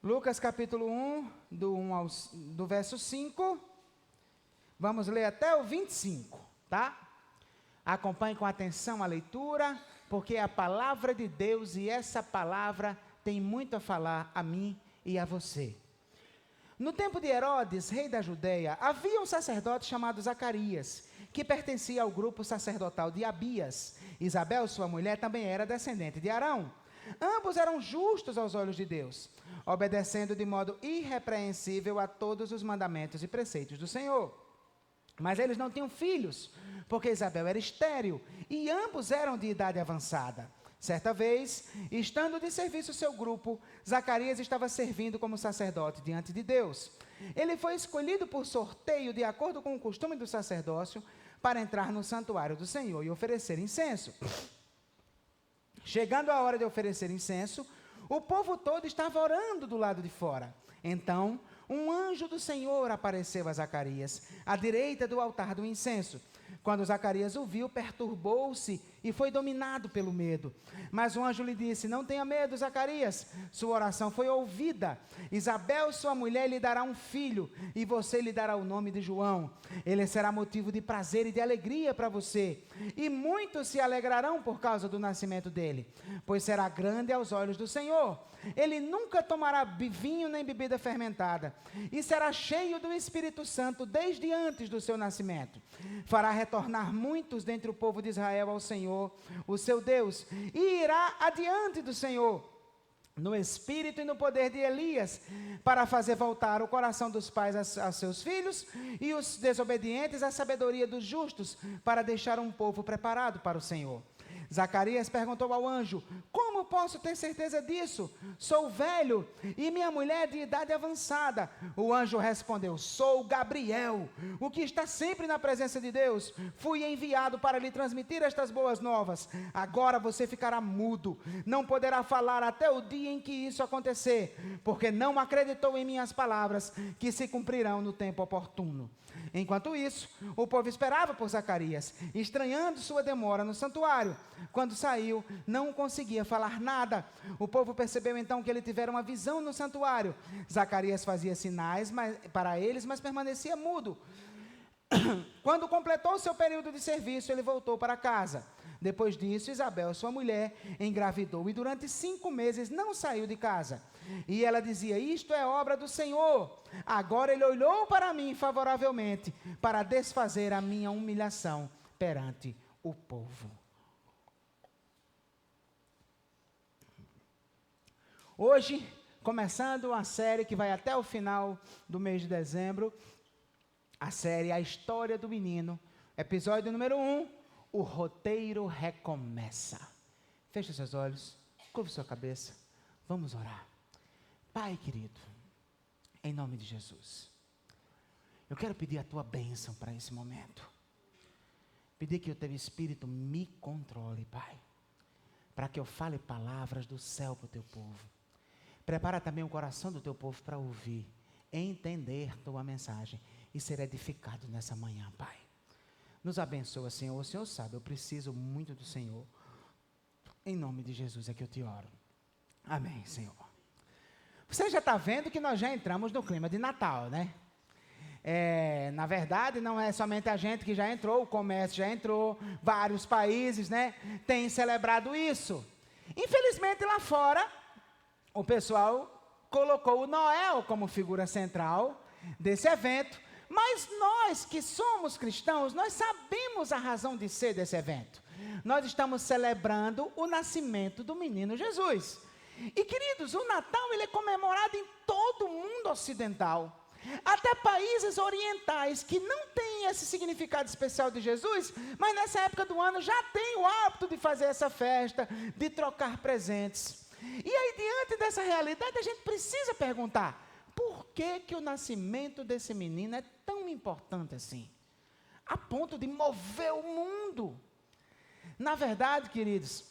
Lucas capítulo 1, do verso 5, vamos ler até o 25, tá? Acompanhe com atenção a leitura, porque é a palavra de Deus e essa palavra tem muito a falar a mim e a você. No tempo de Herodes, rei da Judeia, havia um sacerdote chamado Zacarias, que pertencia ao grupo sacerdotal de Abias. Isabel, sua mulher, também era descendente de Arão. Ambos eram justos aos olhos de Deus, obedecendo de modo irrepreensível a todos os mandamentos e preceitos do Senhor. Mas eles não tinham filhos, porque Isabel era estéril, e ambos eram de idade avançada. Certa vez, estando de serviço seu grupo, Zacarias estava servindo como sacerdote diante de Deus. Ele foi escolhido por sorteio, de acordo com o costume do sacerdócio, para entrar no santuário do Senhor e oferecer incenso. Chegando a hora de oferecer incenso, o povo todo estava orando do lado de fora. Então, um anjo do Senhor apareceu a Zacarias, à direita do altar do incenso. Quando Zacarias o viu, perturbou-se e foi dominado pelo medo. Mas o anjo lhe disse: não tenha medo, Zacarias, sua oração foi ouvida. Isabel, sua mulher, lhe dará um filho, e você lhe dará o nome de João. Ele será motivo de prazer e de alegria para você, e muitos se alegrarão por causa do nascimento dele, pois será grande aos olhos do Senhor. Ele nunca tomará vinho nem bebida fermentada, e será cheio do Espírito Santo desde antes do seu nascimento. Fará retornar muitos dentre o povo de Israel ao Senhor, o seu Deus, e irá adiante do Senhor, no espírito e no poder de Elias, para fazer voltar o coração dos pais a seus filhos, e os desobedientes à sabedoria dos justos, para deixar um povo preparado para o Senhor. Zacarias perguntou ao anjo: como posso ter certeza disso? Sou velho e minha mulher de idade avançada. O anjo respondeu: sou Gabriel, o que está sempre na presença de Deus. Fui enviado para lhe transmitir estas boas novas. Agora você ficará mudo, não poderá falar até o dia em que isso acontecer, porque não acreditou em minhas palavras, que se cumprirão no tempo oportuno. Enquanto isso, o povo esperava por Zacarias, estranhando sua demora no santuário. Quando saiu, não conseguia falar nada. O povo percebeu então que ele tivera uma visão no santuário. Zacarias fazia sinais para eles, mas permanecia mudo. Quando completou seu período de serviço, ele voltou para casa. Depois disso, Isabel, sua mulher, engravidou e durante 5 meses não saiu de casa. E ela dizia: isto é obra do Senhor. Agora ele olhou para mim favoravelmente, para desfazer a minha humilhação perante o povo. Hoje, começando uma série que vai até o final do mês de dezembro, a série A História do Menino, episódio número 1, o roteiro recomeça. Feche seus olhos, curve sua cabeça, vamos orar. Pai querido, em nome de Jesus, eu quero pedir a tua bênção para esse momento. Pedir que o teu Espírito me controle, Pai, para que eu fale palavras do céu para o teu povo. Prepara também o coração do teu povo para ouvir, entender tua mensagem e ser edificado nessa manhã, Pai. Nos abençoa, Senhor. O Senhor sabe, eu preciso muito do Senhor. Em nome de Jesus é que eu te oro. Amém, Senhor. Você já está vendo que nós já entramos no clima de Natal, né? Na verdade, não é somente a gente que já entrou, o comércio já entrou, vários países, né, têm celebrado isso. Infelizmente, lá fora, o pessoal colocou o Noel como figura central desse evento, mas nós que somos cristãos, nós sabemos a razão de ser desse evento. Nós estamos celebrando o nascimento do menino Jesus. E queridos, o Natal ele é comemorado em todo o mundo ocidental. Até países orientais que não têm esse significado especial de Jesus, mas nessa época do ano já tem o hábito de fazer essa festa, de trocar presentes. E aí, diante dessa realidade, a gente precisa perguntar: por que o nascimento desse menino é tão importante assim, a ponto de mover o mundo? Na verdade, queridos,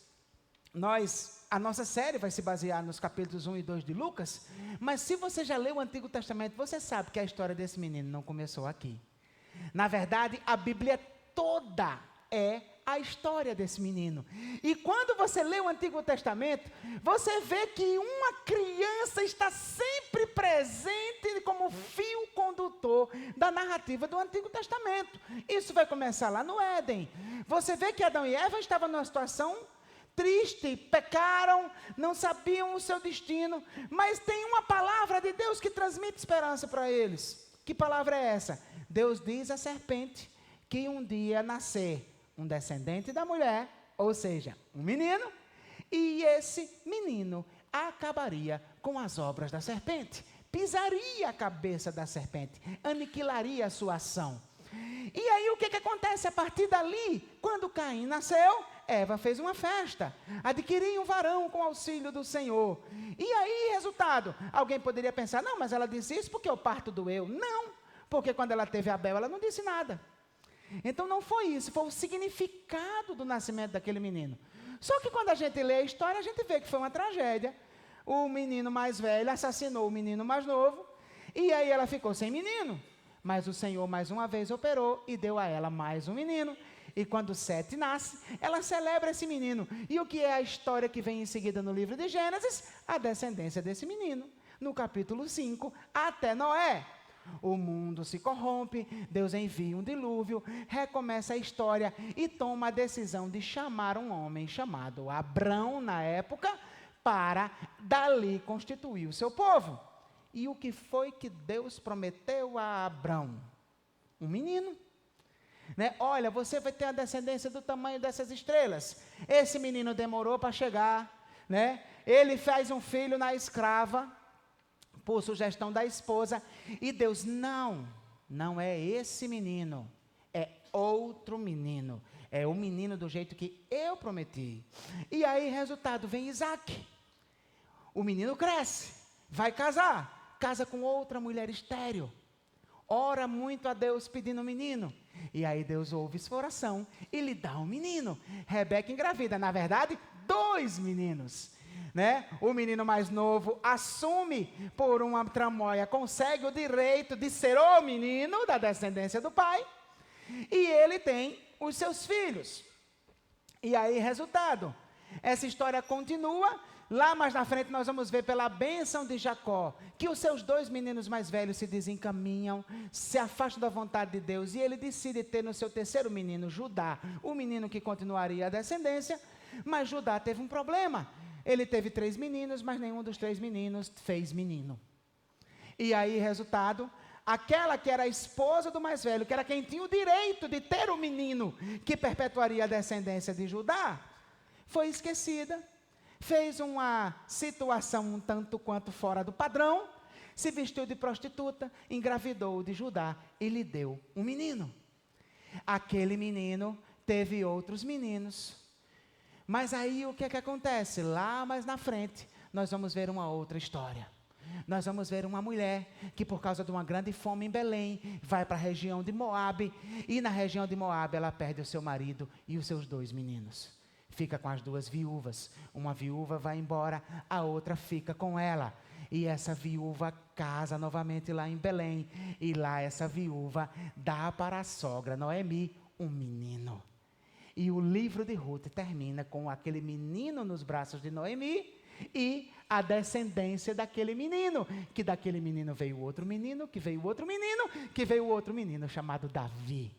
a nossa série vai se basear nos capítulos 1 e 2 de Lucas, mas se você já leu o Antigo Testamento, você sabe que a história desse menino não começou aqui. Na verdade, a Bíblia toda é a história desse menino. E quando você lê o Antigo Testamento, você vê que uma criança está sempre presente como fio condutor da narrativa do Antigo Testamento. Isso vai começar lá no Éden. Você vê que Adão e Eva estavam numa situação triste, pecaram, não sabiam o seu destino, mas tem uma palavra de Deus que transmite esperança para eles. Que palavra é essa? Deus diz à serpente que um dia nascer um descendente da mulher, ou seja, um menino, e esse menino acabaria com as obras da serpente, pisaria a cabeça da serpente, aniquilaria a sua ação. E aí o que acontece a partir dali? Quando Caim nasceu, Eva fez uma festa, adquiriu um varão com auxílio do Senhor. E aí, resultado, alguém poderia pensar, não, mas ela disse isso porque o parto doeu. Não, porque quando ela teve Abel, ela não disse nada. Então não foi isso, foi o significado do nascimento daquele menino. Só que quando a gente lê a história, a gente vê que foi uma tragédia. O menino mais velho assassinou o menino mais novo, e aí ela ficou sem menino. Mas o Senhor mais uma vez operou e deu a ela mais um menino. E quando Sete nasce, ela celebra esse menino. E o que é a história que vem em seguida no livro de Gênesis? A descendência desse menino. No capítulo 5, até Noé. O mundo se corrompe, Deus envia um dilúvio, recomeça a história e toma a decisão de chamar um homem chamado Abrão, na época, para dali constituir o seu povo. E o que foi que Deus prometeu a Abrão? Um menino. Né? Olha, você vai ter a descendência do tamanho dessas estrelas. Esse menino demorou para chegar, né? Ele faz um filho na escrava, por sugestão da esposa, e Deus, não é esse menino, é outro menino, é o menino do jeito que eu prometi. E aí, resultado, vem Isaac. O menino cresce, vai casar, casa com outra mulher estéril, ora muito a Deus pedindo um menino. E aí Deus ouve sua oração e lhe dá um menino. Rebeca engravida, na verdade, 2 meninos. Né? O menino mais novo assume por uma tramóia, consegue o direito de ser o menino da descendência do pai. E ele tem os seus filhos. E aí, resultado, essa história continua. Lá mais na frente nós vamos ver pela bênção de Jacó, que os seus 2 meninos mais velhos se desencaminham, se afastam da vontade de Deus, e ele decide ter no seu terceiro menino, Judá, o menino que continuaria a descendência. Mas Judá teve um problema, ele teve 3 meninos, mas nenhum dos 3 meninos fez menino. E aí, resultado, aquela que era a esposa do mais velho, que era quem tinha o direito de ter o menino que perpetuaria a descendência de Judá, foi esquecida. Fez uma situação um tanto quanto fora do padrão, se vestiu de prostituta, engravidou de Judá e lhe deu um menino. Aquele menino teve outros meninos. Mas aí o que é que acontece? Lá mais na frente, nós vamos ver uma outra história. Nós vamos ver uma mulher que, por causa de uma grande fome em Belém, vai para a região de Moabe, e na região de Moabe ela perde o seu marido e os seus 2 meninos. Fica com as 2 viúvas. Uma viúva vai embora, a outra fica com ela. E essa viúva casa novamente lá em Belém. E lá essa viúva dá para a sogra Noemi um menino. E o livro de Ruth termina com aquele menino nos braços de Noemi e a descendência daquele menino. Que daquele menino veio outro menino, que veio outro menino, que veio outro menino chamado Davi.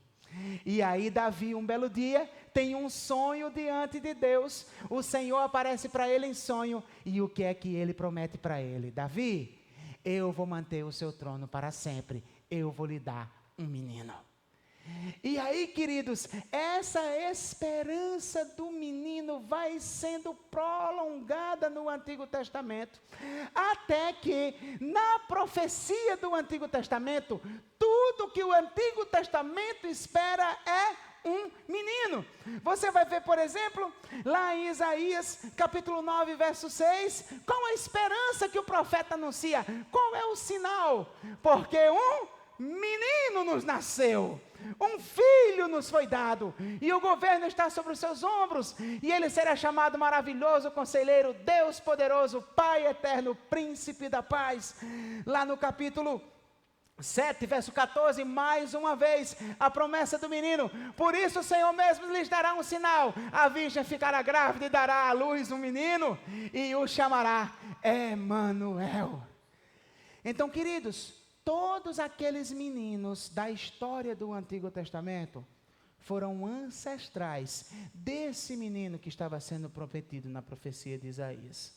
E aí Davi, um belo dia, tem um sonho diante de Deus. O Senhor aparece para ele em sonho. E o que é que ele promete para ele? Davi, eu vou manter o seu trono para sempre. Eu vou lhe dar um menino. E aí, queridos, essa esperança do menino vai sendo prolongada no Antigo Testamento, até que, na profecia do Antigo Testamento, tudo que o Antigo Testamento espera é um menino. Você vai ver, por exemplo, lá em Isaías, capítulo 9, verso 6, qual a esperança que o profeta anuncia? Qual é o sinal? Porque um menino nos nasceu, um filho nos foi dado, e o governo está sobre os seus ombros, e ele será chamado maravilhoso conselheiro, Deus poderoso, Pai eterno, príncipe da paz. Lá no capítulo 7, verso 14, mais uma vez, a promessa do menino. Por isso o Senhor mesmo lhes dará um sinal. A virgem ficará grávida e dará à luz um menino, e o chamará Emanuel. Então, queridos, todos aqueles meninos da história do Antigo Testamento foram ancestrais desse menino que estava sendo prometido na profecia de Isaías.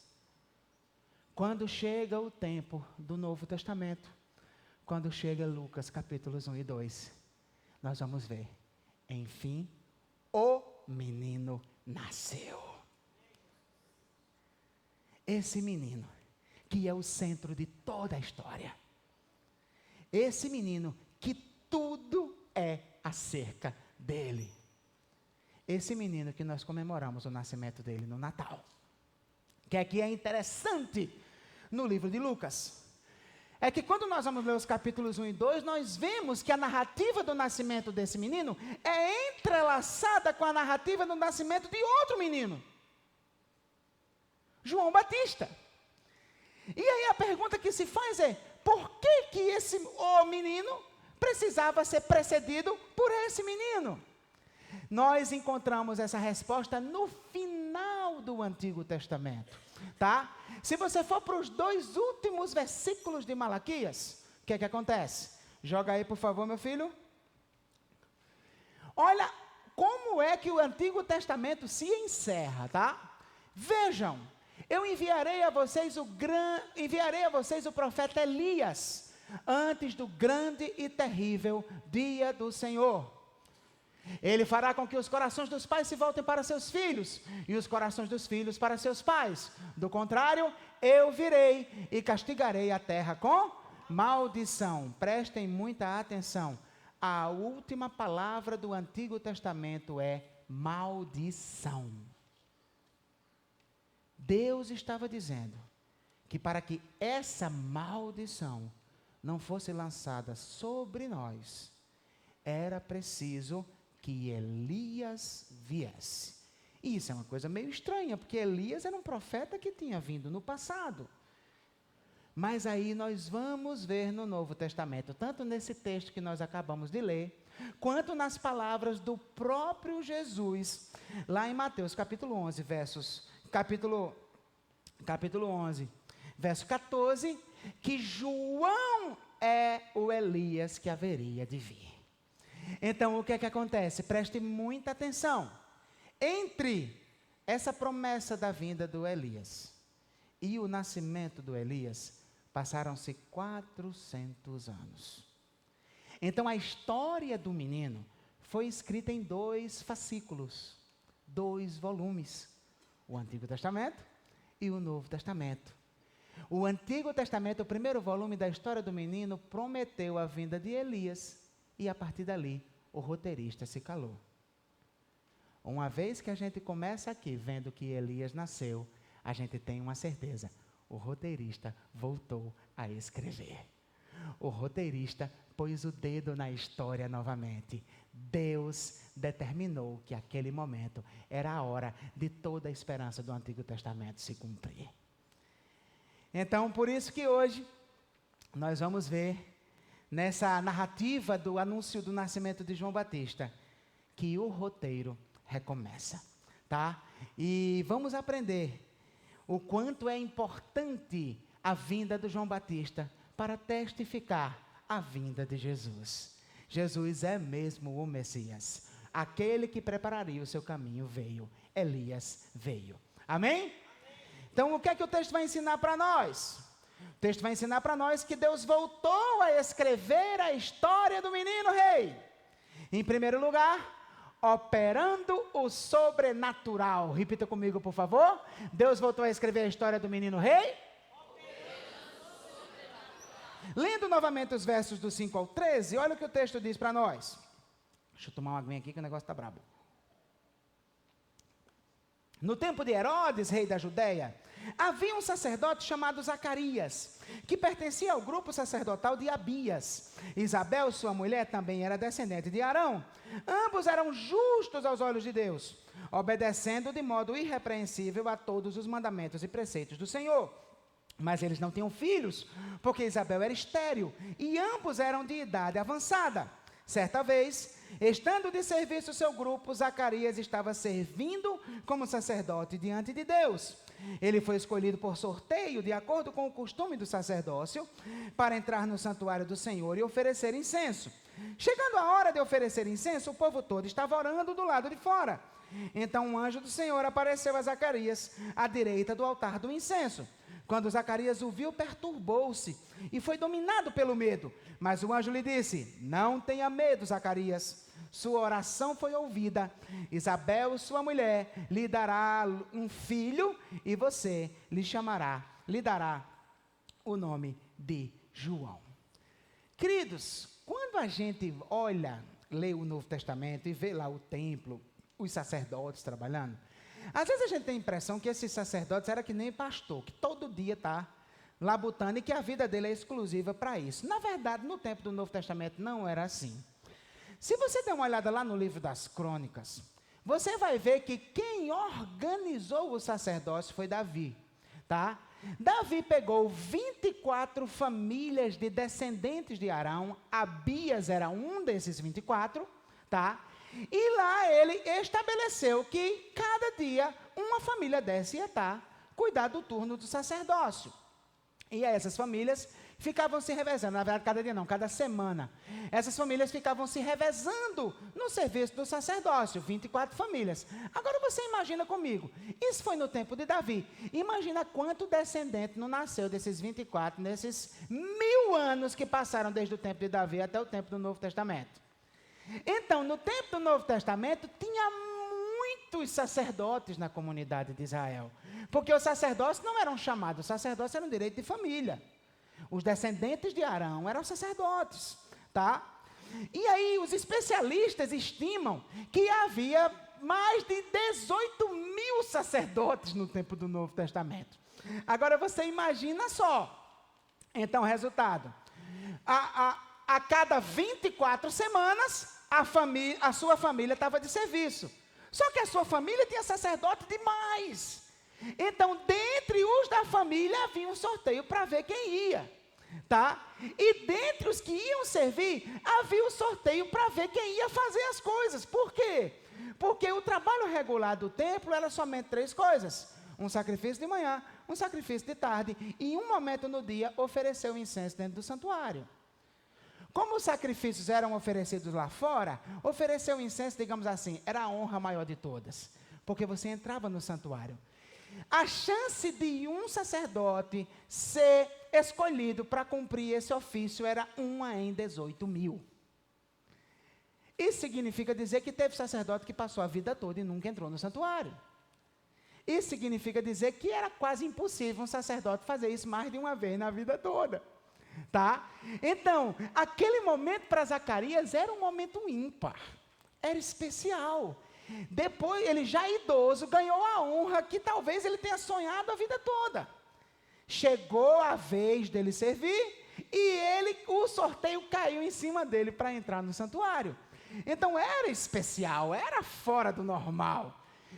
Quando chega o tempo do Novo Testamento, quando chega Lucas capítulos 1 e 2, nós vamos ver, enfim, o menino nasceu. Esse menino, que é o centro de toda a história. Esse menino, que tudo é acerca dele. Esse menino que nós comemoramos o nascimento dele no Natal. Que aqui é interessante no livro de Lucas. É que quando nós vamos ler os capítulos 1 e 2, nós vemos que a narrativa do nascimento desse menino é entrelaçada com a narrativa do nascimento de outro menino, João Batista. E aí a pergunta que se faz é, por que esse menino precisava ser precedido por esse menino? Nós encontramos essa resposta no final do Antigo Testamento, tá? Se você for para os 2 últimos versículos de Malaquias, o que acontece? Joga aí, por favor, meu filho. Olha como é que o Antigo Testamento se encerra, tá? Vejam, eu enviarei a vocês o profeta Elias, antes do grande e terrível dia do Senhor. Ele fará com que os corações dos pais se voltem para seus filhos, e os corações dos filhos para seus pais. Do contrário, eu virei e castigarei a terra com maldição. Prestem muita atenção. A última palavra do Antigo Testamento é maldição. Deus estava dizendo que para que essa maldição não fosse lançada sobre nós, era preciso que Elias viesse. E isso é uma coisa meio estranha, porque Elias era um profeta que tinha vindo no passado. Mas aí nós vamos ver no Novo Testamento, tanto nesse texto que nós acabamos de ler, quanto nas palavras do próprio Jesus, lá em Mateus capítulo 11, capítulo 11, verso 14, que João é o Elias que haveria de vir. Então, o que acontece? Preste muita atenção. Entre essa promessa da vinda do Elias e o nascimento do Elias, passaram-se 400 anos. Então, a história do menino foi escrita em 2 fascículos, 2 volumes. O Antigo Testamento e o Novo Testamento. O Antigo Testamento, o primeiro volume da história do menino, prometeu a vinda de Elias, e a partir dali, o roteirista se calou. Uma vez que a gente começa aqui, vendo que Elias nasceu, a gente tem uma certeza, o roteirista voltou a escrever. O roteirista pôs o dedo na história novamente. Deus determinou que aquele momento era a hora de toda a esperança do Antigo Testamento se cumprir. Então, por isso que hoje, nós vamos ver, nessa narrativa do anúncio do nascimento de João Batista, que o roteiro recomeça, tá? E vamos aprender o quanto é importante a vinda do João Batista para testificar a vinda de Jesus. Jesus é mesmo o Messias. Aquele que prepararia o seu caminho veio. Elias veio. Amém? Então, o que é que o texto vai ensinar para nós? O texto vai ensinar para nós que Deus voltou a escrever a história do menino rei. Em primeiro lugar, operando o sobrenatural. Repita comigo, por favor. Deus voltou a escrever a história do menino rei. Lendo novamente os versos do 5 ao 13, olha o que o texto diz para nós. Deixa eu tomar uma aguinha aqui que o negócio está brabo. No tempo de Herodes, rei da Judéia, havia um sacerdote chamado Zacarias, que pertencia ao grupo sacerdotal de Abias. Isabel, sua mulher, também era descendente de Arão. Ambos eram justos aos olhos de Deus, obedecendo de modo irrepreensível a todos os mandamentos e preceitos do Senhor. Mas eles não tinham filhos, porque Isabel era estéril, e ambos eram de idade avançada. Certa vez, estando de serviço o seu grupo, Zacarias estava servindo como sacerdote diante de Deus. Ele foi escolhido por sorteio, de acordo com o costume do sacerdócio, para entrar no santuário do Senhor e oferecer incenso. Chegando a hora de oferecer incenso, o povo todo estava orando do lado de fora. Então um anjo do Senhor apareceu a Zacarias, à direita do altar do incenso. Quando Zacarias o viu, perturbou-se e foi dominado pelo medo. Mas o anjo lhe disse: não tenha medo, Zacarias. Sua oração foi ouvida. Isabel, sua mulher, lhe dará um filho e você lhe dará o nome de João. Queridos, quando a gente lê o Novo Testamento e vê lá o templo, os sacerdotes trabalhando, às vezes a gente tem a impressão que esses sacerdotes eram que nem pastor, que todo dia está labutando e que a vida dele é exclusiva para isso. Na verdade, no tempo do Novo Testamento não era assim. Se você der uma olhada lá no livro das Crônicas, você vai ver que quem organizou o sacerdócio foi Davi, tá? Davi pegou 24 famílias de descendentes de Arão, Abias era um desses 24, tá? E lá ele estabeleceu que cada dia uma família dessa ia cuidar do turno do sacerdócio. E aí essas famílias ficavam se revezando, na verdade cada dia não, cada semana. Essas famílias ficavam se revezando no serviço do sacerdócio, 24 famílias. Agora você imagina comigo, isso foi no tempo de Davi. Imagina quanto descendente não nasceu desses 24, nesses 1000 anos que passaram desde o tempo de Davi até o tempo do Novo Testamento. Então, no tempo do Novo Testamento, tinha muitos sacerdotes na comunidade de Israel. Porque os sacerdócios não eram chamados, os sacerdócios eram direito de família. Os descendentes de Arão eram sacerdotes, tá? E aí, os especialistas estimam que havia mais de 18.000 sacerdotes no tempo do Novo Testamento. Agora, você imagina só. Então, resultado. A cada 24 semanas, a sua família estava de serviço. Só que a sua família tinha sacerdote demais. Então, dentre os da família, havia um sorteio para ver quem ia, tá? E dentre os que iam servir, havia um sorteio para ver quem ia fazer as coisas. Por quê? Porque o trabalho regular do templo era somente 3 coisas. Um sacrifício de manhã, um sacrifício de tarde, e em um momento no dia, oferecer o incenso dentro do santuário. Como os sacrifícios eram oferecidos lá fora, oferecer o incenso, digamos assim, era a honra maior de todas. Porque você entrava no santuário. A chance de um sacerdote ser escolhido para cumprir esse ofício era 1 em 18.000. Isso significa dizer que teve sacerdote que passou a vida toda e nunca entrou no santuário. Isso significa dizer que era quase impossível um sacerdote fazer isso mais de uma vez na vida toda. Tá? Então, aquele momento para Zacarias era um momento ímpar, era especial. Depois, ele já idoso, ganhou a honra que talvez ele tenha sonhado a vida toda. Chegou a vez dele servir e o sorteio caiu em cima dele para entrar no santuário. Então era especial, era fora do normal.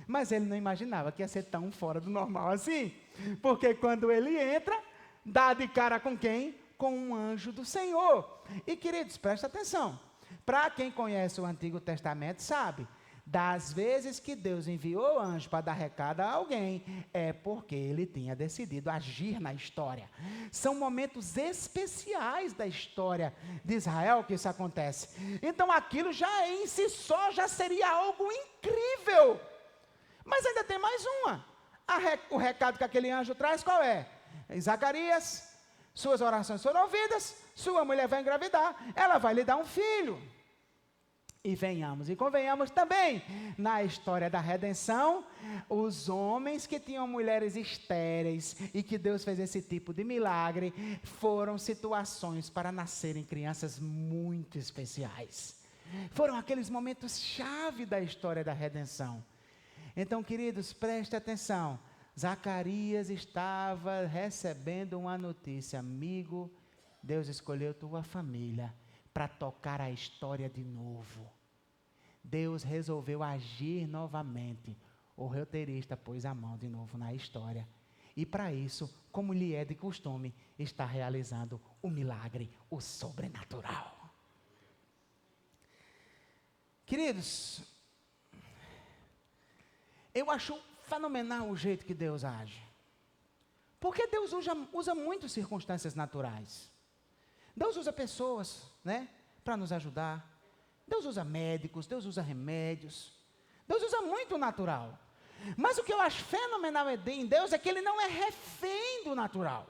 Mas ele não imaginava que ia ser tão fora do normal assim. Porque quando ele entra, dá de cara com quem? Com um anjo do Senhor. E queridos, presta atenção. Para quem conhece o Antigo Testamento, sabe, das vezes que Deus enviou anjo para dar recado a alguém, é porque ele tinha decidido agir na história. São momentos especiais da história de Israel que isso acontece. Então aquilo já em si só já seria algo incrível. Mas ainda tem mais uma. O recado que aquele anjo traz qual é? Zacarias, suas orações foram ouvidas, sua mulher vai engravidar, ela vai lhe dar um filho. E venhamos e convenhamos também, na história da redenção, os homens que tinham mulheres estéreis e que Deus fez esse tipo de milagre, foram situações para nascerem crianças muito especiais. Foram aqueles momentos chave da história da redenção. Então, queridos, preste atenção. Zacarias estava recebendo uma notícia. Amigo, Deus escolheu tua família para tocar a história de novo. Deus resolveu agir novamente. O roteirista pôs a mão de novo na história. E para isso, como lhe é de costume, está realizando o milagre, o sobrenatural. Queridos, eu acho fenomenal o jeito que Deus age. Porque Deus usa muito circunstâncias naturais. Deus usa pessoas, né, para nos ajudar. Deus usa médicos, Deus usa remédios. Deus usa muito o natural. Mas o que eu acho fenomenal em Deus é que Ele não é refém do natural.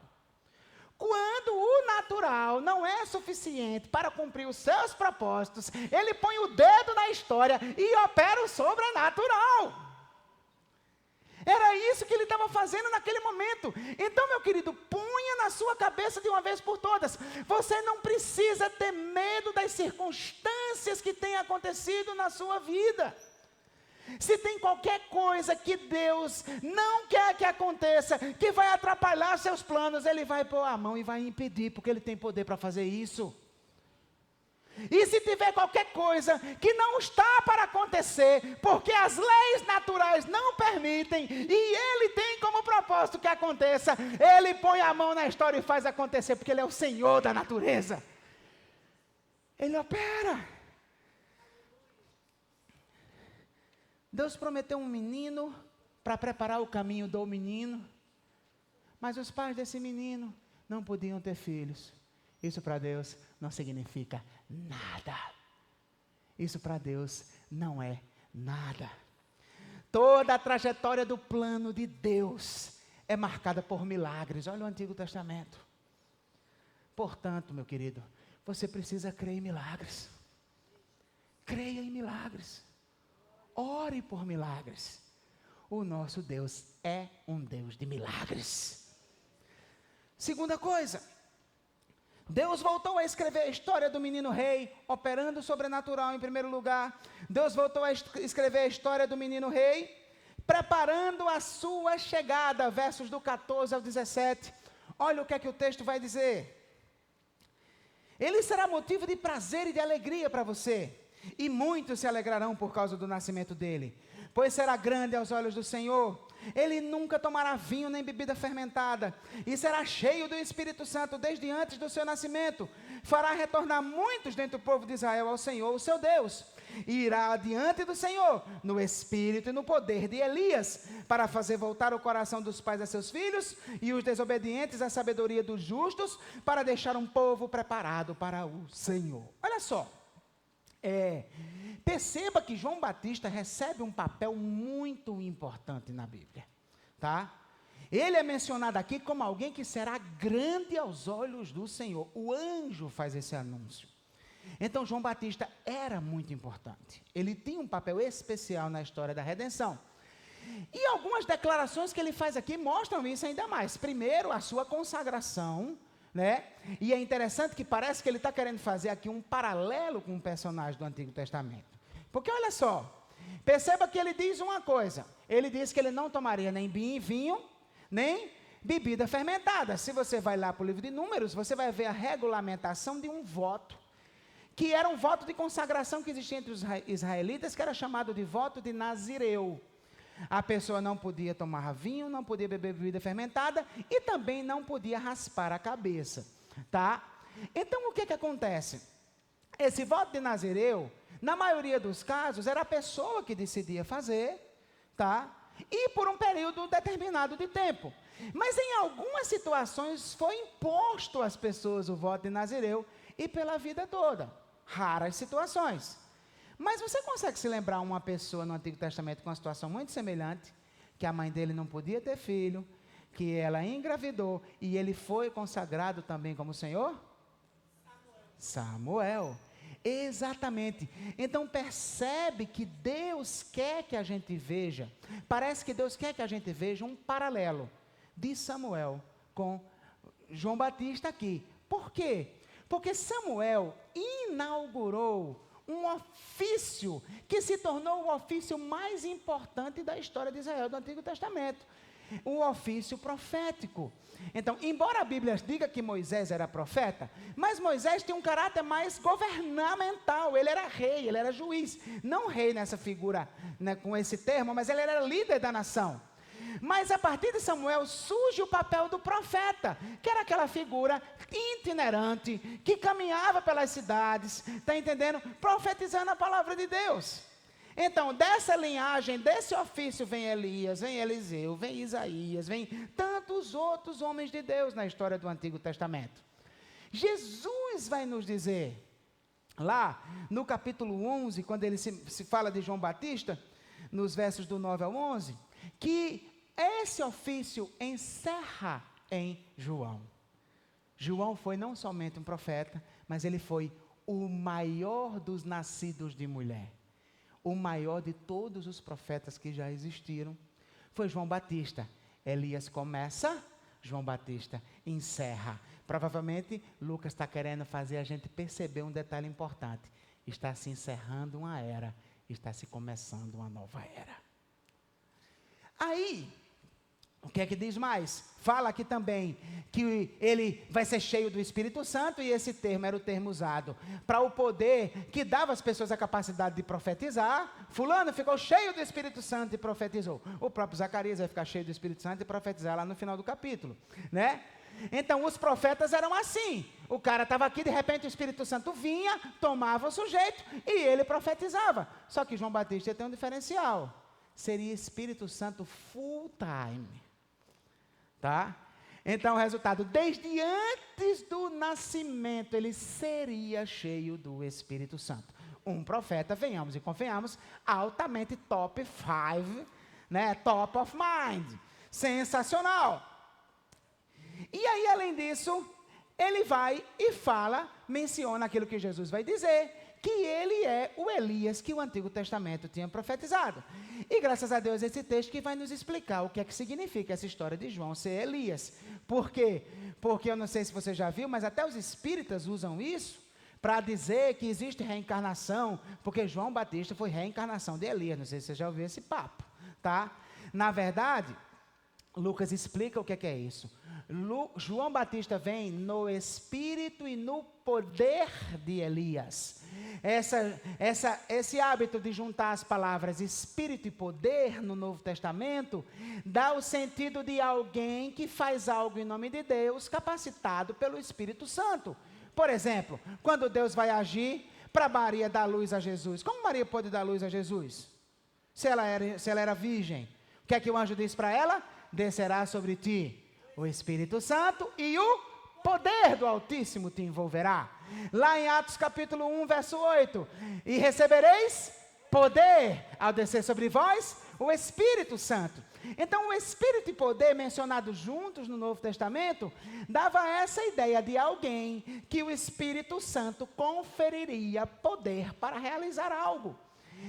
Quando o natural não é suficiente para cumprir os seus propósitos, Ele põe o dedo na história e opera o sobrenatural. Era isso que Ele estava fazendo naquele momento. Então, meu querido, ponha na sua cabeça de uma vez por todas. Você não precisa ter medo das circunstâncias que têm acontecido na sua vida. Se tem qualquer coisa que Deus não quer que aconteça, que vai atrapalhar seus planos, Ele vai pôr a mão e vai impedir, porque Ele tem poder para fazer isso. E se tiver qualquer coisa que não está para acontecer, porque as leis naturais não permitem, e Ele tem como propósito que aconteça, Ele põe a mão na história e faz acontecer, porque Ele é o Senhor da natureza. Ele opera. Deus prometeu um menino para preparar o caminho do menino, mas os pais desse menino não podiam ter filhos. Isso para Deus não significa nada. Isso para Deus não é nada. Toda a trajetória do plano de Deus é marcada por milagres. Olha o Antigo Testamento. Portanto, meu querido, você precisa crer em milagres. Creia em milagres. Ore por milagres. O nosso Deus é um Deus de milagres. Segunda coisa, Deus voltou a escrever a história do menino rei, operando o sobrenatural em primeiro lugar. Deus voltou a escrever a história do menino rei, preparando a sua chegada, versos do 14 ao 17. Olha o que é que o texto vai dizer. Ele será motivo de prazer e de alegria para você, e muitos se alegrarão por causa do nascimento dele, pois será grande aos olhos do Senhor. Ele nunca tomará vinho nem bebida fermentada, e será cheio do Espírito Santo desde antes do seu nascimento. Fará retornar muitos dentre o povo de Israel ao Senhor, o seu Deus, e irá adiante do Senhor, no espírito e no poder de Elias, para fazer voltar o coração dos pais a seus filhos, e os desobedientes à sabedoria dos justos, para deixar um povo preparado para o Senhor. Olha só. Perceba que João Batista recebe um papel muito importante na Bíblia, tá? Ele é mencionado aqui como alguém que será grande aos olhos do Senhor. O anjo faz esse anúncio. Então João Batista era muito importante. Ele tinha um papel especial na história da redenção. E algumas declarações que ele faz aqui mostram isso ainda mais. Primeiro, a sua consagração, né? E é interessante que parece que ele está querendo fazer aqui um paralelo com um personagem do Antigo Testamento. Porque olha só, perceba que ele diz uma coisa. Ele diz que ele não tomaria nem vinho, nem bebida fermentada. Se você vai lá para o livro de Números, você vai ver a regulamentação de um voto, que era um voto de consagração que existia entre os israelitas, que era chamado de voto de Nazireu. A pessoa não podia tomar vinho, não podia beber bebida fermentada e também não podia raspar a cabeça, tá? Então, o que acontece? Esse voto de Nazireu, na maioria dos casos, era a pessoa que decidia fazer, tá? E por um período determinado de tempo. Mas em algumas situações foi imposto às pessoas o voto de Nazireu e pela vida toda. Raras situações. Mas você consegue se lembrar uma pessoa no Antigo Testamento com uma situação muito semelhante, que a mãe dele não podia ter filho, que ela engravidou e ele foi consagrado também como Senhor? Samuel. Exatamente. Então percebe que Deus quer que a gente veja, parece que Deus quer que a gente veja um paralelo de Samuel com João Batista aqui. Por quê? Porque Samuel inaugurou um ofício que se tornou o ofício mais importante da história de Israel do Antigo Testamento, o ofício profético. Então, embora a Bíblia diga que Moisés era profeta, mas Moisés tinha um caráter mais governamental. Ele era rei, ele era juiz, não rei nessa figura, né, com esse termo, mas ele era líder da nação. Mas a partir de Samuel surge o papel do profeta, que era aquela figura itinerante, que caminhava pelas cidades, está entendendo? Profetizando a palavra de Deus. Então, dessa linhagem, desse ofício, vem Elias, vem Eliseu, vem Isaías, vem tantos outros homens de Deus na história do Antigo Testamento. Jesus vai nos dizer, lá no capítulo 11, quando ele se fala de João Batista, nos versos do 9 ao 11, que esse ofício encerra em João. João foi não somente um profeta, mas ele foi o maior dos nascidos de mulher. O maior de todos os profetas que já existiram foi João Batista. Elias começa, João Batista encerra. Provavelmente, Lucas está querendo fazer a gente perceber um detalhe importante. Está se encerrando uma era, está se começando uma nova era. Aí, o que é que diz mais? Fala aqui também que ele vai ser cheio do Espírito Santo, e esse termo era o termo usado para o poder que dava às pessoas a capacidade de profetizar. Fulano ficou cheio do Espírito Santo e profetizou. O próprio Zacarias vai ficar cheio do Espírito Santo e profetizar lá no final do capítulo, né? Então, os profetas eram assim. O cara estava aqui, de repente o Espírito Santo vinha, tomava o sujeito e ele profetizava. Só que João Batista tem um diferencial. Seria Espírito Santo full time. Tá? Então, o resultado, desde antes do nascimento, ele seria cheio do Espírito Santo. Um profeta, venhamos e convenhamos, altamente top 5, né? Top of mind. Sensacional. E aí, além disso, ele vai e fala, menciona aquilo que Jesus vai dizer, que ele é o Elias que o Antigo Testamento tinha profetizado. E graças a Deus esse texto que vai nos explicar o que é que significa essa história de João ser Elias. Por quê? Porque eu não sei se você já viu, mas até os espíritas usam isso para dizer que existe reencarnação, porque João Batista foi reencarnação de Elias. Não sei se você já ouviu esse papo, tá? Na verdade, Lucas explica o que é isso. João Batista vem no espírito e no poder de Elias. Esse hábito de juntar as palavras espírito e poder no Novo Testamento dá o sentido de alguém que faz algo em nome de Deus, capacitado pelo Espírito Santo. Por exemplo, quando Deus vai agir para Maria dar luz a Jesus. Como Maria pôde dar luz a Jesus? Se ela era virgem. O que é que o anjo diz para ela? Descerá sobre ti o Espírito Santo e o poder do Altíssimo te envolverá. Lá em Atos capítulo 1, verso 8. E recebereis poder ao descer sobre vós o Espírito Santo. Então, o Espírito e poder mencionados juntos no Novo Testamento dava essa ideia de alguém que o Espírito Santo conferiria poder para realizar algo.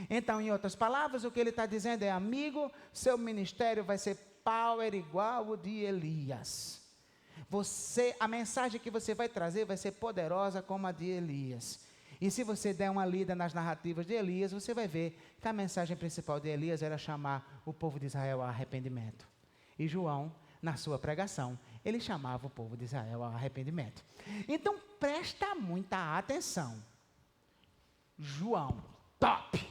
Então, em outras palavras, o que ele está dizendo é: amigo, seu ministério vai ser power igual o de Elias. A mensagem que você vai trazer vai ser poderosa como a de Elias. E se você der uma lida nas narrativas de Elias, você vai ver que a mensagem principal de Elias era chamar o povo de Israel ao arrependimento. E João, na sua pregação, ele chamava o povo de Israel ao arrependimento. Então, presta muita atenção. João, top!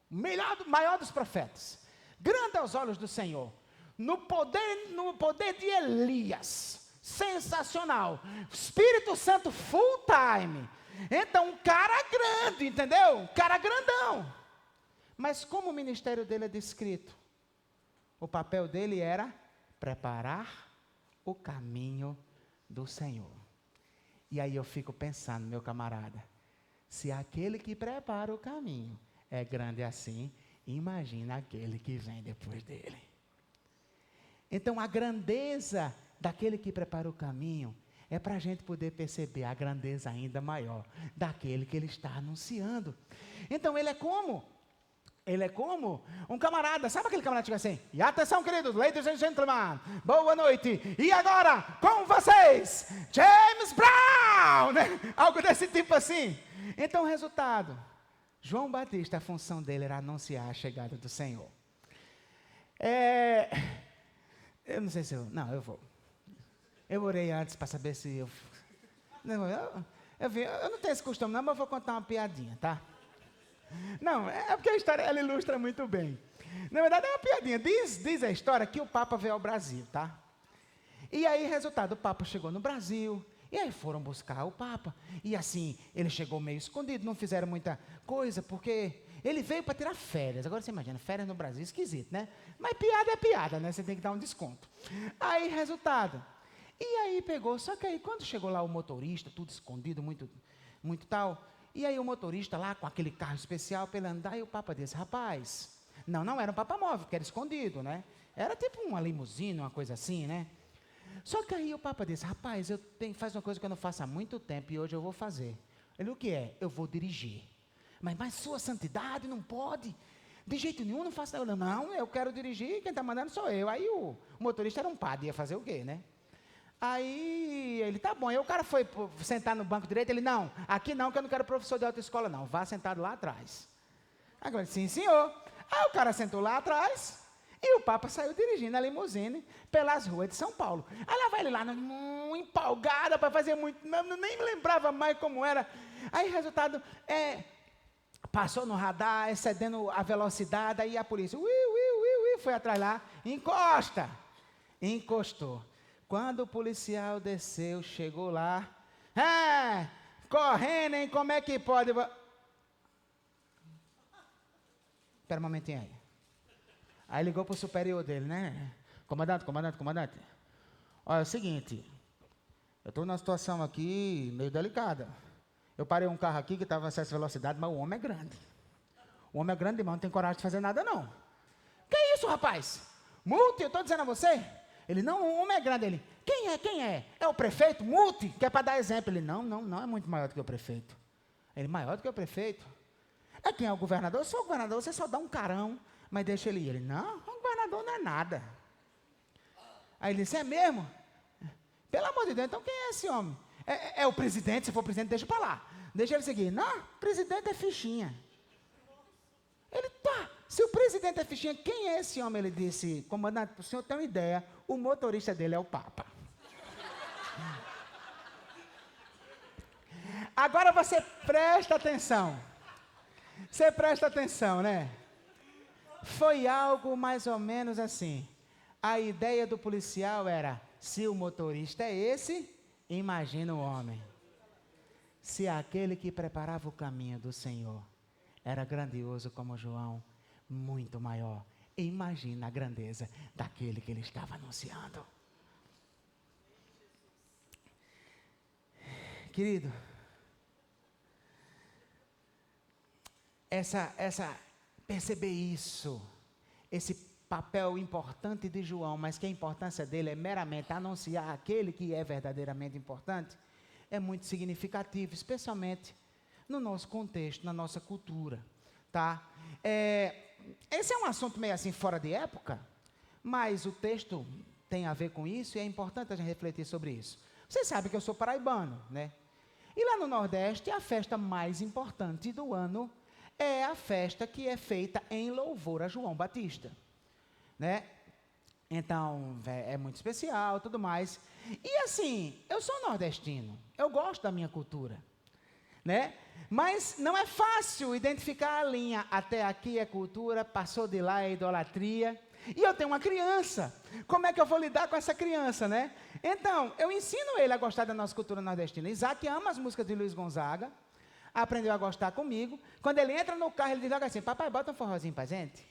Maior dos profetas. Grande aos olhos do Senhor. No poder de Elias. Sensacional. Espírito Santo full time. Então, um cara grande, entendeu? Um cara grandão. Mas como o ministério dele é descrito? O papel dele era preparar o caminho do Senhor. E aí eu fico pensando, meu camarada, se aquele que prepara o caminho é grande assim, imagina aquele que vem depois dele. Então, a grandeza daquele que prepara o caminho é para a gente poder perceber a grandeza ainda maior daquele que ele está anunciando. Então, ele é como? Ele é como um camarada, sabe aquele camarada que chega assim? E atenção, queridos, ladies and gentlemen, boa noite. E agora, com vocês, James Brown, né? Algo desse tipo assim. Então, o resultado, João Batista, a função dele era anunciar a chegada do Senhor. Eu não sei se eu... Não, eu vou. Eu orei antes para saber se eu... Eu não tenho esse costume, não, mas eu vou contar uma piadinha, tá? Não, é porque a história ela ilustra muito bem. Na verdade é uma piadinha. Diz a história que o Papa veio ao Brasil, tá? E aí, resultado, o Papa chegou no Brasil, e aí foram buscar o Papa. E assim, ele chegou meio escondido, não fizeram muita coisa, porque ele veio para tirar férias. Agora você imagina, férias no Brasil, esquisito, né? Mas piada é piada, né? Você tem que dar um desconto. Aí, resultado. E aí pegou, só que aí quando chegou lá o motorista, tudo escondido, muito, muito tal, e aí o motorista lá com aquele carro especial para ele andar, e o Papa disse, rapaz, não era um Papa móvel, porque era escondido, né? Era tipo uma limusine, uma coisa assim, né? Só que aí o Papa disse, rapaz, faz uma coisa que eu não faço há muito tempo e hoje eu vou fazer. Ele, o que é? Eu vou dirigir. Mas sua santidade não pode. De jeito nenhum, não faço nada. Não, eu quero dirigir, quem está mandando sou eu. Aí o motorista era um padre, ia fazer o quê, né? Aí ele, tá bom. Aí o cara foi sentar no banco direito, ele, não, aqui não, que eu não quero professor de autoescola não, vá sentado lá atrás. Agora, sim, senhor. Aí o cara sentou lá atrás, e o Papa saiu dirigindo a limusine pelas ruas de São Paulo. Aí lá vai ele lá, empolgado para fazer muito, nem lembrava mais como era. Aí resultado, passou no radar, excedendo a velocidade, aí a polícia, foi atrás lá, encostou. Quando o policial desceu, chegou lá, correndo, hein, como é que pode? Espera um momentinho aí. Aí ligou para o superior dele, né? Comandante. Olha, é o seguinte, eu estou numa situação aqui meio delicada. Eu parei um carro aqui que estava a excesso de velocidade, mas o homem é grande. O homem é grande demais, não tem coragem de fazer nada, não. Que isso, rapaz? Multe, eu estou dizendo a você. Ele, não, o homem é grande. Ele, quem é? É o prefeito? Multe, que é para dar exemplo. Ele, não é muito maior do que o prefeito. Ele, maior do que o prefeito? É quem é o governador? Se for o governador, você só dá um carão, mas deixa ele ir. Ele, não, o governador não é nada. Aí ele disse, é mesmo? Pelo amor de Deus, então quem é esse homem? É o presidente, se for presidente, deixa para lá. Deixa ele seguir. Não, presidente é fichinha. Ele, tá, se o presidente é fichinha, quem é esse homem? Ele disse, comandante, o senhor tem uma ideia, o motorista dele é o Papa. Agora você presta atenção. Você presta atenção, né? Foi algo mais ou menos assim. A ideia do policial era, se o motorista é esse, imagina o homem. Se aquele que preparava o caminho do Senhor era grandioso como João, muito maior. Imagina a grandeza daquele que ele estava anunciando. Querido, perceber isso, esse papel importante de João, mas que a importância dele é meramente anunciar aquele que é verdadeiramente importante, é muito significativo, especialmente no nosso contexto, na nossa cultura, tá? Esse é um assunto meio assim fora de época, mas o texto tem a ver com isso e é importante a gente refletir sobre isso. Vocês sabem que eu sou paraibano, né? E lá no Nordeste, a festa mais importante do ano é a festa que é feita em louvor a João Batista, né? Então, é muito especial, tudo mais. E assim, eu sou nordestino, eu gosto da minha cultura, né? Mas não é fácil identificar a linha, até aqui é cultura, passou de lá é idolatria. E eu tenho uma criança, como é que eu vou lidar com essa criança, né? Então, eu ensino ele a gostar da nossa cultura nordestina. Isaac ama as músicas de Luiz Gonzaga, aprendeu a gostar comigo. Quando ele entra no carro, ele diz logo assim, papai, bota um forrozinho pra gente.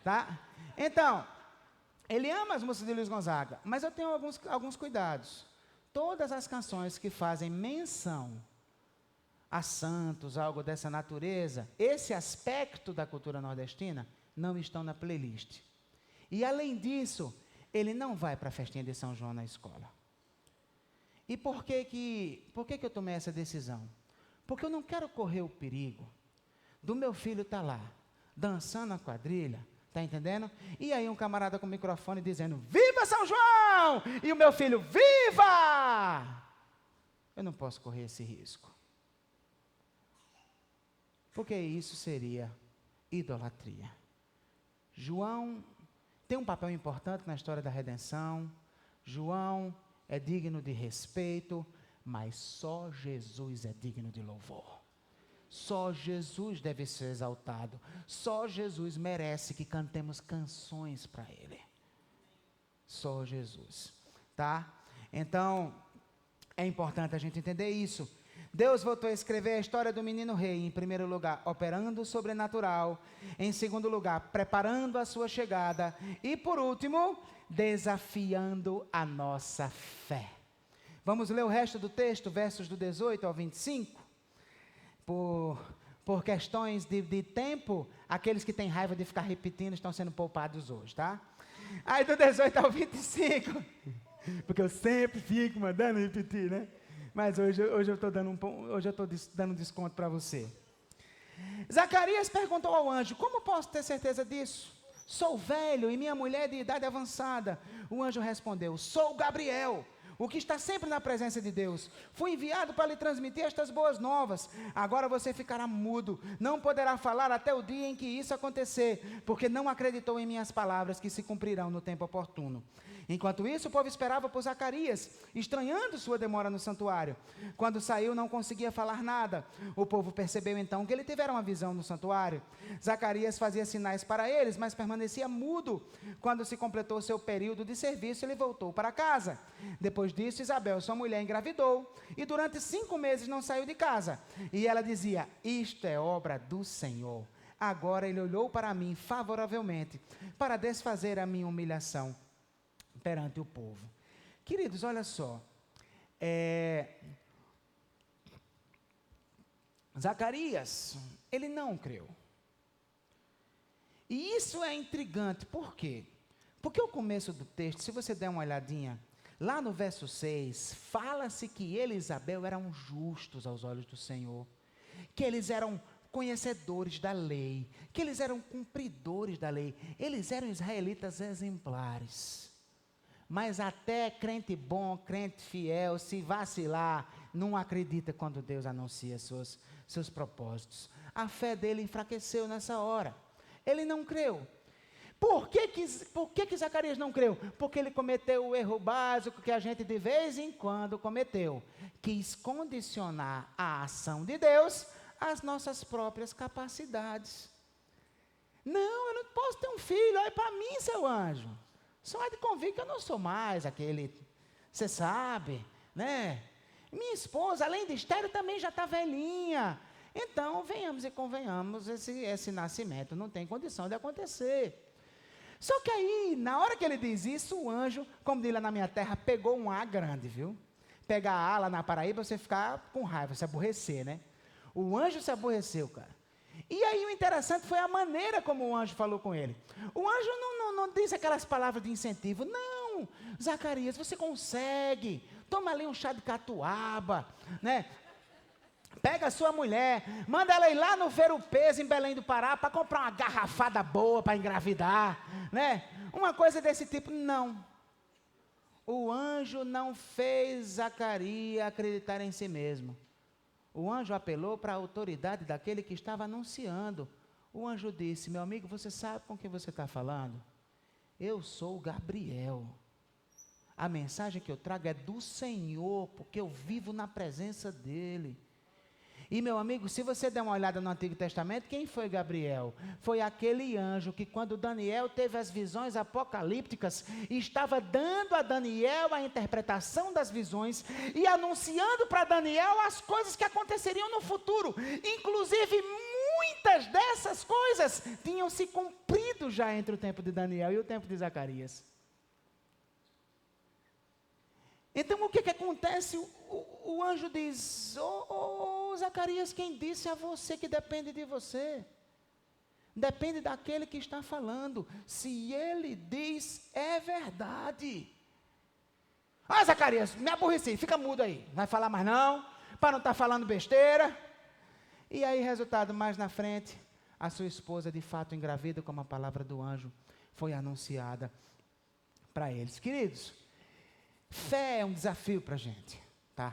Tá? Então, ele ama as músicas de Luiz Gonzaga, mas eu tenho alguns cuidados. Todas as canções que fazem menção a santos, algo dessa natureza, esse aspecto da cultura nordestina, não estão na playlist. E além disso, ele não vai para a festinha de São João na escola. E por que eu tomei essa decisão? Porque eu não quero correr o perigo do meu filho estar lá, dançando a quadrilha, tá entendendo? E aí um camarada com o microfone dizendo, viva São João! E o meu filho, viva! Eu não posso correr esse risco. Porque isso seria idolatria. João tem um papel importante na história da redenção. João é digno de respeito, mas só Jesus é digno de louvor. Só Jesus deve ser exaltado. Só Jesus merece que cantemos canções para Ele. Só Jesus, tá? Então, é importante a gente entender isso. Deus voltou a escrever a história do menino rei, em primeiro lugar, operando o sobrenatural, em segundo lugar, preparando a sua chegada, e por último, desafiando a nossa fé. Vamos ler o resto do texto, versos do 18 ao 25? Por questões de tempo, aqueles que têm raiva de ficar repetindo estão sendo poupados hoje, tá? Aí do 18 ao 25, porque eu sempre fico mandando repetir, né? Mas hoje eu estou dando desconto para você. Zacarias perguntou ao anjo: como posso ter certeza disso? Sou velho e minha mulher é de idade avançada. O anjo respondeu: sou Gabriel, o que está sempre na presença de Deus. Fui enviado para lhe transmitir estas boas novas. Agora você ficará mudo, não poderá falar até o dia em que isso acontecer, porque não acreditou em minhas palavras que se cumprirão no tempo oportuno. Enquanto isso, o povo esperava por Zacarias, estranhando sua demora no santuário. Quando saiu, não conseguia falar nada. O povo percebeu então que ele tivera uma visão no santuário. Zacarias fazia sinais para eles, mas permanecia mudo. Quando se completou seu período de serviço, ele voltou para casa. Depois disso, Isabel, sua mulher, engravidou, e durante 5 meses não saiu de casa. E ela dizia: isto é obra do Senhor. Agora ele olhou para mim favoravelmente, para desfazer a minha humilhação perante o povo. Queridos, olha só, Zacarias, ele não creu. E isso é intrigante, por quê? Porque o começo do texto, se você der uma olhadinha, lá no verso 6, fala-se que ele e Isabel eram justos aos olhos do Senhor, que eles eram conhecedores da lei, que eles eram cumpridores da lei, eles eram israelitas exemplares. Mas até crente bom, crente fiel, se vacilar, não acredita quando Deus anuncia seus propósitos. A fé dele enfraqueceu nessa hora. Ele não creu. Por que Zacarias não creu? Porque ele cometeu o erro básico que a gente de vez em quando cometeu. Quis condicionar a ação de Deus às nossas próprias capacidades. Não, eu não posso ter um filho, olha para mim, seu anjo. Só é de convir que eu não sou mais aquele, você sabe, né? Minha esposa, além de estéril, também já está velhinha. Então, venhamos e convenhamos, esse nascimento não tem condição de acontecer. Só que aí, na hora que ele diz isso, o anjo, como diz lá na minha terra, pegou um A grande, viu? Pegar A lá na Paraíba, você ficar com raiva, se aborrecer, né? O anjo se aborreceu, cara. E aí o interessante foi a maneira como o anjo falou com ele. O anjo não diz aquelas palavras de incentivo. Não, Zacarias, você consegue. Toma ali um chá de catuaba, né? Pega a sua mulher, manda ela ir lá no Ver o Peso, em Belém do Pará, para comprar uma garrafada boa para engravidar, né? Uma coisa desse tipo. Não. O anjo não fez Zacarias acreditar em si mesmo. O anjo apelou para a autoridade daquele que estava anunciando. O anjo disse: meu amigo, você sabe com quem você está falando? Eu sou Gabriel. A mensagem que eu trago é do Senhor, porque eu vivo na presença dEle. E meu amigo, se você der uma olhada no Antigo Testamento, quem foi Gabriel? Foi aquele anjo que quando Daniel teve as visões apocalípticas, estava dando a Daniel a interpretação das visões e anunciando para Daniel as coisas que aconteceriam no futuro. Inclusive, muitas dessas coisas tinham se cumprido já entre o tempo de Daniel e o tempo de Zacarias. Então, o que acontece? O anjo diz: Zacarias, quem disse a você que depende de você? Depende daquele que está falando. Se ele diz, é verdade. Zacarias, me aborreci, fica mudo aí. Não vai falar mais não, para não estar falando besteira. E aí, resultado, mais na frente, a sua esposa de fato engravida, como a palavra do anjo foi anunciada para eles. Queridos, fé é um desafio para a gente, tá?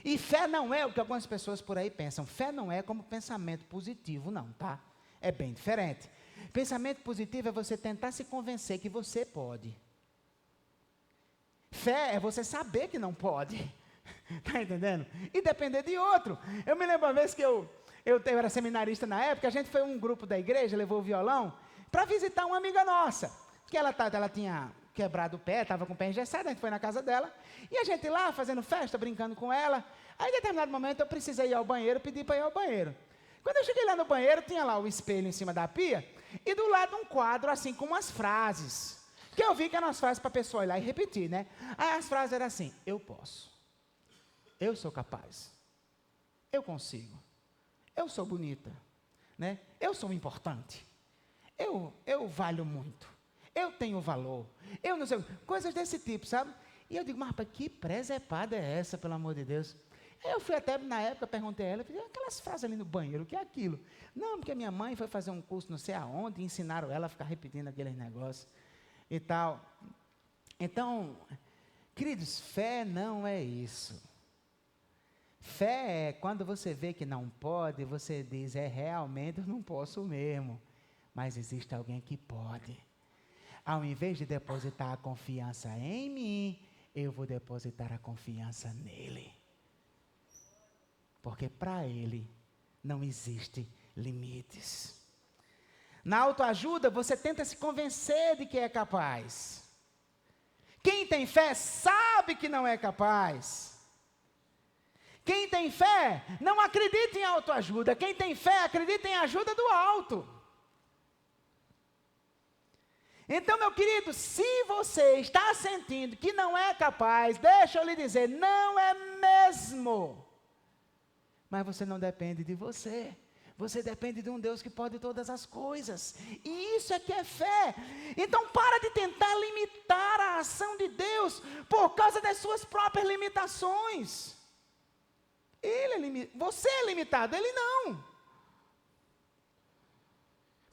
E fé não é o que algumas pessoas por aí pensam. Fé não é como pensamento positivo, não, tá? É bem diferente. Pensamento positivo é você tentar se convencer que você pode. Fé é você saber que não pode. Tá entendendo? E depender de outro. Eu me lembro uma vez que eu eu era seminarista na época, a gente foi um grupo da igreja, levou o violão, para visitar uma amiga nossa, que ela tinha quebrado o pé, estava com o pé engessado, a gente foi na casa dela, e a gente lá fazendo festa, brincando com ela. Aí, em determinado momento, eu precisei ir ao banheiro, pedi para ir ao banheiro. Quando eu cheguei lá no banheiro, tinha lá o espelho em cima da pia, e do lado um quadro, assim, com umas frases, que eu vi que eram as frases para a pessoa ir lá e repetir, né? Aí as frases eram assim: eu posso, eu sou capaz, eu consigo, eu sou bonita, né? Eu sou importante, eu valho muito, eu tenho valor, eu não sei, coisas desse tipo, sabe? E eu digo, mas rapaz, que presepada é essa, pelo amor de Deus? Aí eu fui até, na época, perguntei a ela, aquelas frases ali no banheiro, o que é aquilo? Não, porque minha mãe foi fazer um curso não sei aonde, e ensinaram ela a ficar repetindo aqueles negócios e tal. Então, queridos, fé não é isso. Fé é quando você vê que não pode, você diz, realmente eu não posso mesmo, mas existe alguém que pode. Ao invés de depositar a confiança em mim, eu vou depositar a confiança nele. Porque para ele não existe limites. Na autoajuda, você tenta se convencer de que é capaz. Quem tem fé sabe que não é capaz. Quem tem fé não acredita em autoajuda. Quem tem fé acredita em ajuda do alto. Então, meu querido, se você está sentindo que não é capaz, deixa eu lhe dizer, não é mesmo. Mas você não depende de você. Você depende de um Deus que pode todas as coisas. E isso é que é fé. Então, para de tentar limitar a ação de Deus por causa das suas próprias limitações. Você é limitado, ele não.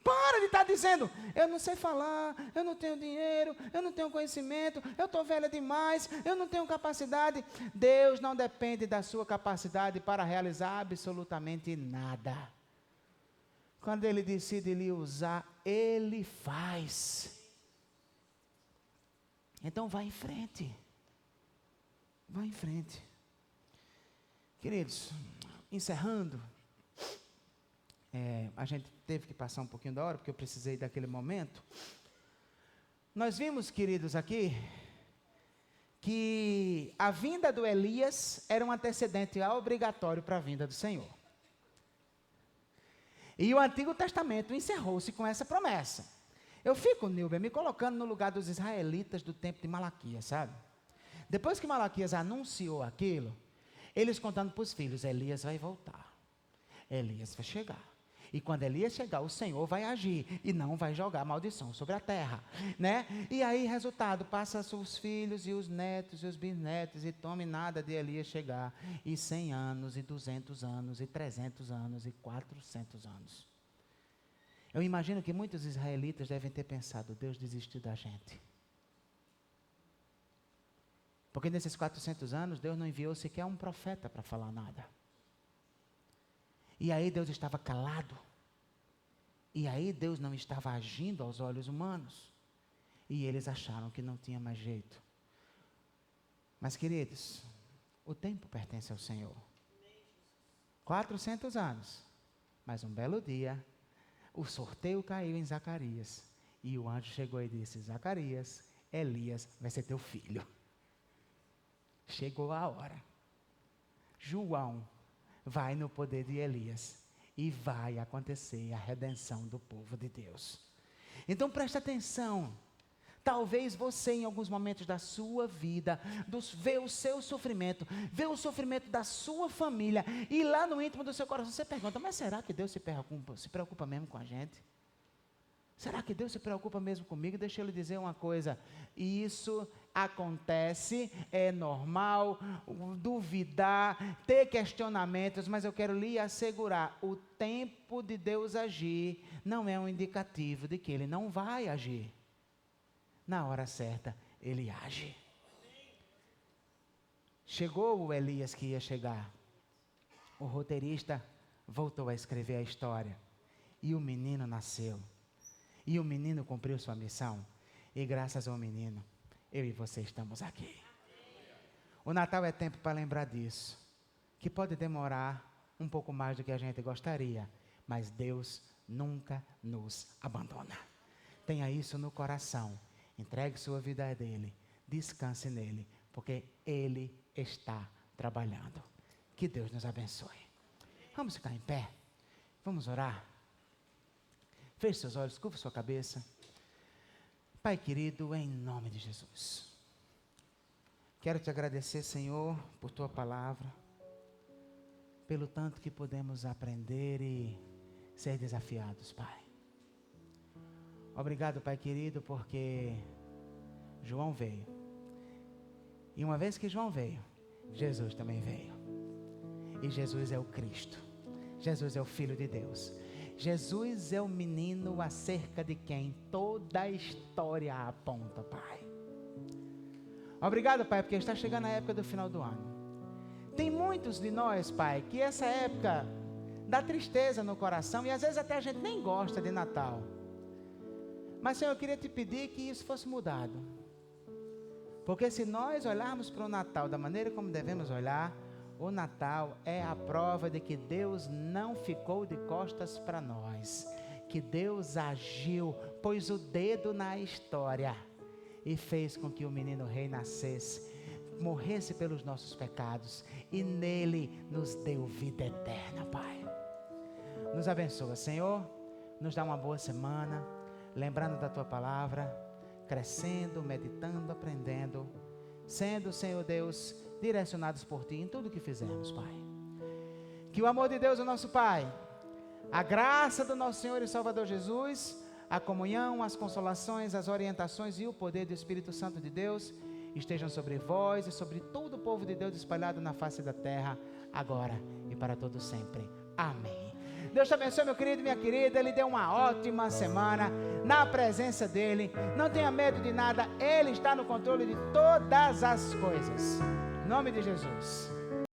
Para de estar dizendo, eu não sei falar, eu não tenho dinheiro, eu não tenho conhecimento, eu estou velha demais, eu não tenho capacidade. Deus não depende da sua capacidade para realizar absolutamente nada. Quando Ele decide lhe usar, Ele faz. Então vá em frente. Vá em frente. Queridos, encerrando, a gente teve que passar um pouquinho da hora, porque eu precisei daquele momento. Nós vimos, queridos, aqui, que a vinda do Elias era um antecedente obrigatório para a vinda do Senhor. E o Antigo Testamento encerrou-se com essa promessa. Eu fico, Nilber, me colocando no lugar dos israelitas do tempo de Malaquias, sabe? Depois que Malaquias anunciou aquilo, eles contando para os filhos, Elias vai voltar, Elias vai chegar. E quando Elias chegar, o Senhor vai agir e não vai jogar maldição sobre a terra, né? E aí, resultado, passa os filhos e os netos e os bisnetos e tome nada de Elias chegar. E 100 anos, e 200 anos, e 300 anos, e 400 anos. Eu imagino que muitos israelitas devem ter pensado, Deus desistiu da gente. Porque nesses 400 anos, Deus não enviou sequer um profeta para falar nada. E aí Deus estava calado. E aí Deus não estava agindo aos olhos humanos. E eles acharam que não tinha mais jeito. Mas, queridos, o tempo pertence ao Senhor. 400 anos. Mas um belo dia, o sorteio caiu em Zacarias. E o anjo chegou e disse, Zacarias, Elias vai ser teu filho. Chegou a hora. João vai no poder de Elias e vai acontecer a redenção do povo de Deus. Então preste atenção. Talvez você em alguns momentos da sua vida vê o seu sofrimento, vê o sofrimento da sua família e lá no íntimo do seu coração você pergunta, mas será que Deus se preocupa mesmo com a gente? Será que Deus se preocupa mesmo comigo? Deixa eu lhe dizer uma coisa, isso acontece, é normal, duvidar, ter questionamentos, mas eu quero lhe assegurar, o tempo de Deus agir não é um indicativo de que Ele não vai agir. Na hora certa, Ele age. Chegou o Elias que ia chegar, o roteirista voltou a escrever a história, e o menino nasceu. E o menino cumpriu sua missão. E graças ao menino, eu e você estamos aqui. O Natal é tempo para lembrar disso. Que pode demorar um pouco mais do que a gente gostaria, mas Deus nunca nos abandona. Tenha isso no coração. Entregue sua vida a Ele. Descanse nele, porque Ele está trabalhando. Que Deus nos abençoe. Vamos ficar em pé. Vamos orar. Feche seus olhos, curva sua cabeça. Pai querido, em nome de Jesus, quero te agradecer, Senhor, por tua palavra, pelo tanto que podemos aprender e ser desafiados, Pai. Obrigado, Pai querido, porque João veio. E uma vez que João veio, Jesus também veio. E Jesus é o Cristo. Jesus é o Filho de Deus. Jesus é o menino acerca de quem toda a história aponta, Pai. Obrigado, Pai, porque está chegando a época do final do ano. Tem muitos de nós, Pai, que essa época dá tristeza no coração e às vezes até a gente nem gosta de Natal. Mas, Senhor, eu queria te pedir que isso fosse mudado. Porque se nós olharmos para o Natal da maneira como devemos olhar, o Natal é a prova de que Deus não ficou de costas para nós. Que Deus agiu, pôs o dedo na história e fez com que o menino rei nascesse, morresse pelos nossos pecados e nele nos deu vida eterna, Pai. Nos abençoa, Senhor, nos dá uma boa semana, lembrando da Tua palavra, crescendo, meditando, aprendendo, sendo, Senhor Deus, direcionados por Ti em tudo que fizermos, Pai. Que o amor de Deus, o nosso Pai, a graça do nosso Senhor e Salvador Jesus, a comunhão, as consolações, as orientações e o poder do Espírito Santo de Deus estejam sobre vós e sobre todo o povo de Deus espalhado na face da terra, agora e para todo sempre. Amém. Deus te abençoe, meu querido e minha querida. Ele deu uma ótima semana na presença dEle. Não tenha medo de nada. Ele está no controle de todas as coisas. Em nome de Jesus.